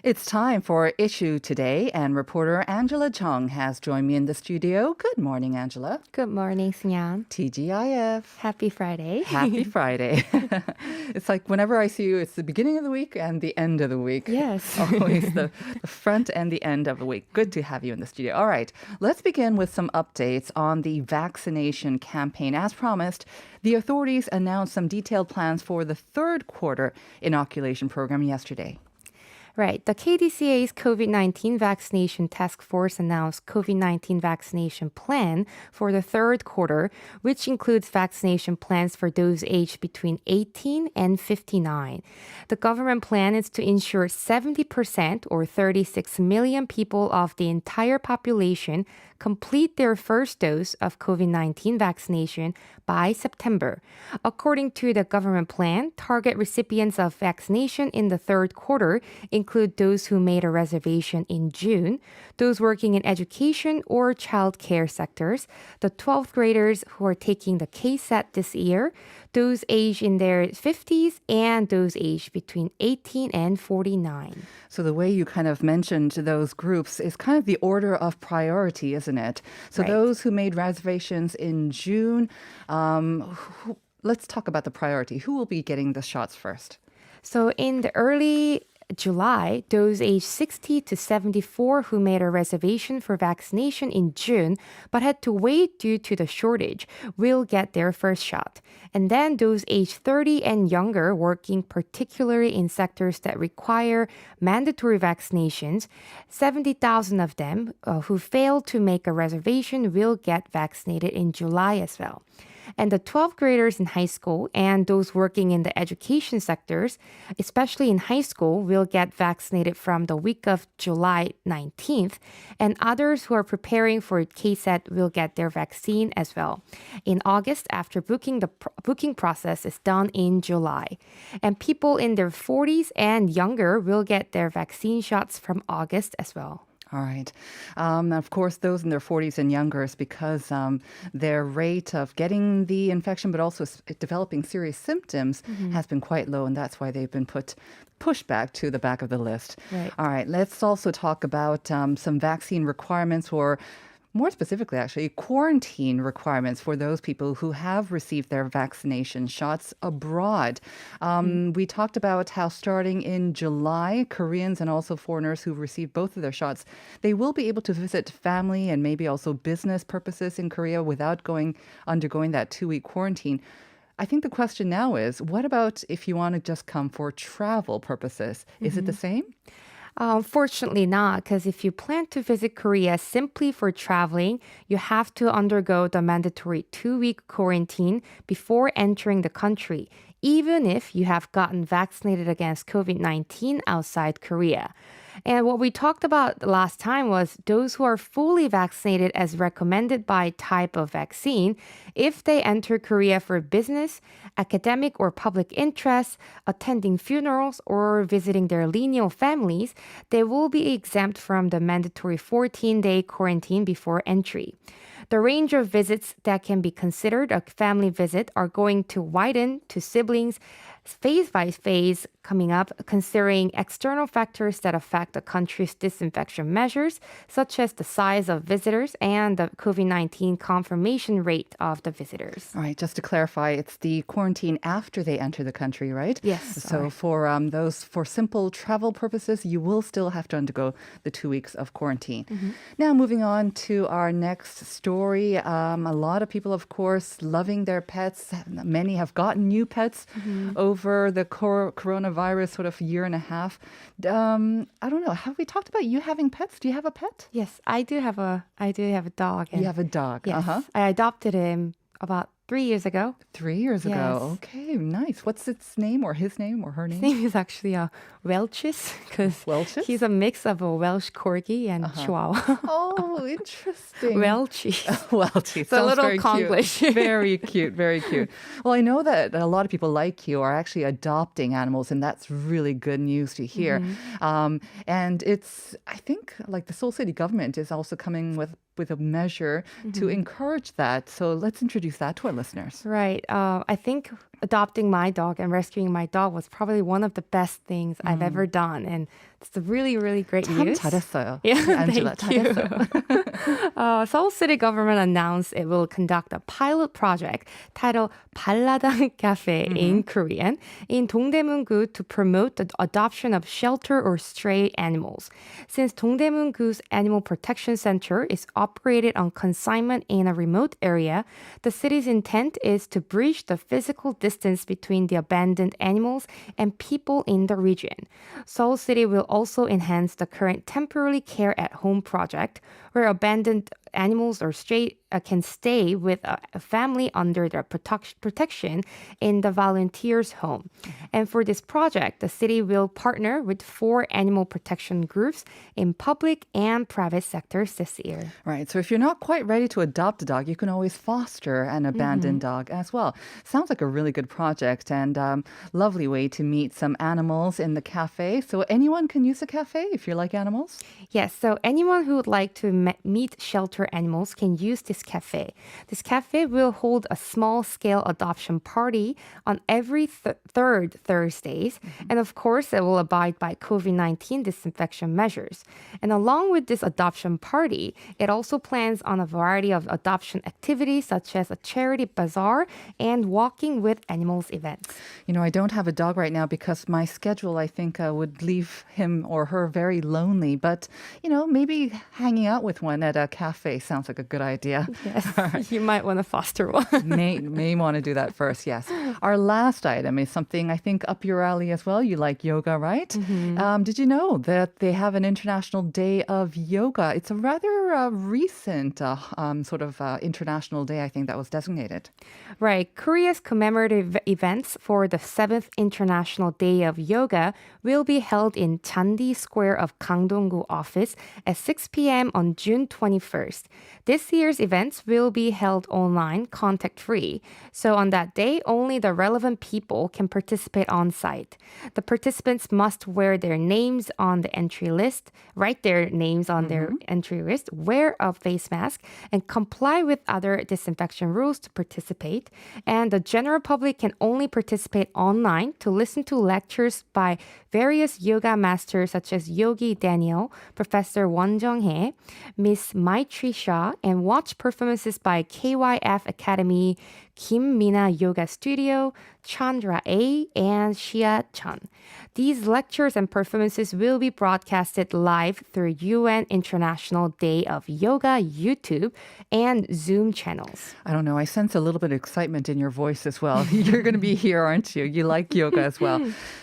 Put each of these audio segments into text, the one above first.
It's time for Issue Today, and reporter Angela Chung has joined me in the studio. Good morning, Angela. Good morning, Sinyan. TGIF. Happy Friday. Happy Friday. It's like whenever I see you, it's the beginning of the week and the end of the week. Yes. Always the front and the end of the week. Good to have you in the studio. All right, let's begin with some updates on the vaccination campaign. As promised, the authorities announced some detailed plans for the third quarter inoculation program yesterday. Right. The KDCA's COVID-19 vaccination task force announced COVID-19 vaccination plan for the third quarter, which includes vaccination plans for those aged between 18 and 59. The government plan is to ensure 70% or 36 million people of the entire population complete their first dose of COVID-19 vaccination by September. According to the government plan, target recipients of vaccination in the third quarter include those who made a reservation in June, those working in education or childcare sectors, the 12th graders who are taking the KSAT this year, those aged in their 50s, and those aged between 18 and 49. So the way you kind of mentioned those groups is kind of the order of priority, isn't it? So Right. those who made reservations in June, let's talk about the priority. Who will be getting the shots first? So in the early July, those aged 60 to 74 who made a reservation for vaccination in June but had to wait due to the shortage will get their first shot. And then those aged 30 and younger working particularly in sectors that require mandatory vaccinations, 70,000 of them who failed to make a reservation will get vaccinated in July as well. And the 12th graders in high school and those working in the education sectors, especially in high school, will get vaccinated from the week of July 19th. And others who are preparing for KSAT will get their vaccine as well in August after booking. The booking process is done in July. And people in their 40s and younger will get their vaccine shots from August as well. All right. Of course, those in their 40s and younger is because their rate of getting the infection, but also developing serious symptoms, has been quite low, and that's why they've been pushed back to the back of the list. Right. All right. Let's also talk about some vaccine requirements, or more specifically, actually, quarantine requirements for those people who have received their vaccination shots abroad. We talked about how starting in July, Koreans and also foreigners who've received both of their shots, they will be able to visit family and maybe also business purposes in Korea without undergoing that 2-week quarantine. I think the question now is, what about if you want to just come for travel purposes? Is it the same? Fortunately not, because if you plan to visit Korea simply for traveling, you have to undergo the mandatory 2-week quarantine before entering the country, even if you have gotten vaccinated against COVID-19 outside Korea. And what we talked about last time was those who are fully vaccinated as recommended by type of vaccine, if they enter Korea for business, academic or public interests, attending funerals, or visiting their lineal families, they will be exempt from the mandatory 14-day quarantine before entry. The range of visits that can be considered a family visit are going to widen to siblings phase by phase coming up, considering external factors that affect the country's disinfection measures, such as the size of visitors and the COVID-19 confirmation rate of the visitors. All right, just to clarify, it's the quarantine after they enter the country, right? Yes. So for for simple travel purposes, you will still have to undergo the 2 weeks of quarantine. Now, moving on to our next story. A lot of people, of course, loving their pets. Many have gotten new pets over the coronavirus sort of year and a half. I don't know. Have we talked about you having pets? Do you have a pet? Yes, I do have a dog. And You have a dog. yes, Uh-huh. I adopted him about 3 years ago. 3 years ago. Yes. Okay, nice. What's its name or his name or her His name? name is actually Welch's because Welch's? he's a mix of a Welsh Corgi and Chihuahua. Oh, interesting. Welchie. Welchie. It's a Sounds little very Konglish. cute. Very cute, very cute. Well, I know that a lot of people like you are actually adopting animals, and that's really good news to hear. And it's, I think, like the Seoul City government is also coming with a measure to encourage that. So let's introduce that to our listeners. Right. I think adopting my dog and rescuing my dog was probably one of the best things I've ever done. And it's a really, really great 참 news. 잘했어요. Yeah, Angela, thank you. 잘했어요. Seoul City government announced it will conduct a pilot project titled 발라당 Cafe in Korean in Dongdaemun-gu to promote the adoption of shelter or stray animals. Since Dongdaemun-gu's Animal Protection Center is operated on consignment in a remote area, the city's intent is to bridge the physical distance between the abandoned animals and people in the region. Seoul City will also enhance the current temporary care at home project, where abandoned animals or stray can stay with a family under their protection in the volunteer's home. And for this project, the city will partner with 4 animal protection groups in public and private sectors this year. Right. So if you're not quite ready to adopt a dog, you can always foster an abandoned dog as well. Sounds like a really good project and lovely way to meet some animals in the cafe. So anyone can use the cafe if you like animals? Yes, so anyone who would like to meet shelter animals can use this cafe. This cafe will hold a small-scale adoption party on every third Thursdays. And of course, it will abide by COVID-19 disinfection measures. And along with this adoption party, it also plans on a variety of adoption activities such as a charity bazaar and walking with animals events. You know, I don't have a dog right now because my schedule, I think, would leave him or her very lonely. But, you know, maybe hanging out with one at a cafe sounds like a good idea. Yes, you might want to foster one. may want to do that first, yes. Our last item is something I think up your alley as well. You like yoga, right? Did you know that they have an International Day of Yoga? It's a rather recent international day, I think, that was designated. Right. Korea's commemorative events for the 7th International Day of Yoga will be held in Chandi Square of Gangdong-gu office at 6 p.m. on June 21st. This year's events will be held online, contact-free. So on that day, only the relevant people can participate on site. The participants must wear their names on the entry list, write their names on their entry list, wear a face mask, and comply with other disinfection rules to participate. And the general public can only participate online to listen to lectures by various yoga masters such as Yogi Daniel, Professor Won Jung-hae, Miss Maitri Shah, and watch performances by KYF Academy, Kim Mina Yoga Studio, Chandra A, and Shia Chan. These lectures and performances will be broadcasted live through UN International Day of Yoga YouTube and Zoom channels. I don't know. I sense a little bit of excitement in your voice as well. You're going to be here, aren't you? You like yoga as well.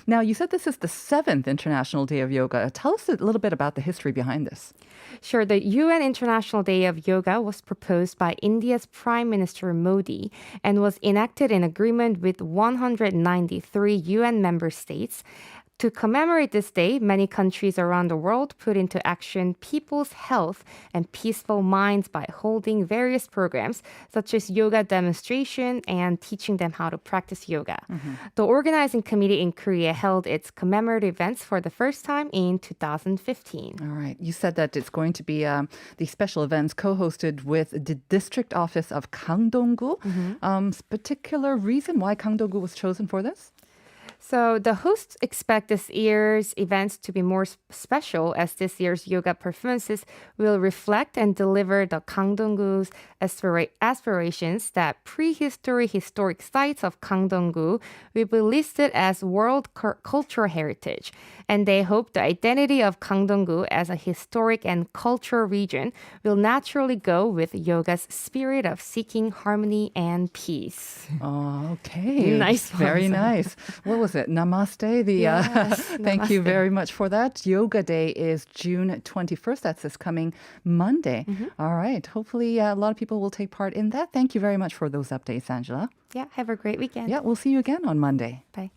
Now, you said this is the 7th International Day of Yoga. Tell us a little bit about the history behind this. Sure, the UN International Day of Yoga was proposed by India's Prime Minister Modi and was enacted in agreement with 193 UN member states. To commemorate this day, many countries around the world put into action people's health and peaceful minds by holding various programs such as yoga demonstration and teaching them how to practice yoga. The organizing committee in Korea held its commemorative events for the first time in 2015. All right. You said that it's going to be the special events co-hosted with the district office of Gangdong-gu. Particular reason why Gangdong-gu was chosen for this? So the hosts expect this year's events to be more special as this year's yoga performances will reflect and deliver the Gangdong-gu's aspirations that prehistory historic sites of Gangdong-gu will be listed as World Cultural Heritage. And they hope the identity of Gangdong-gu as a historic and cultural region will naturally go with yoga's spirit of seeking harmony and peace. Oh, okay. Nice one. Very nice. What was it? Namaste. Thank you namaste. very much for that. Yoga Day is June 21st. That's this coming Monday. All right. Hopefully a lot of people will take part in that. Thank you very much for those updates, Angela. Yeah, have a great weekend. Yeah, we'll see you again on Monday. Bye.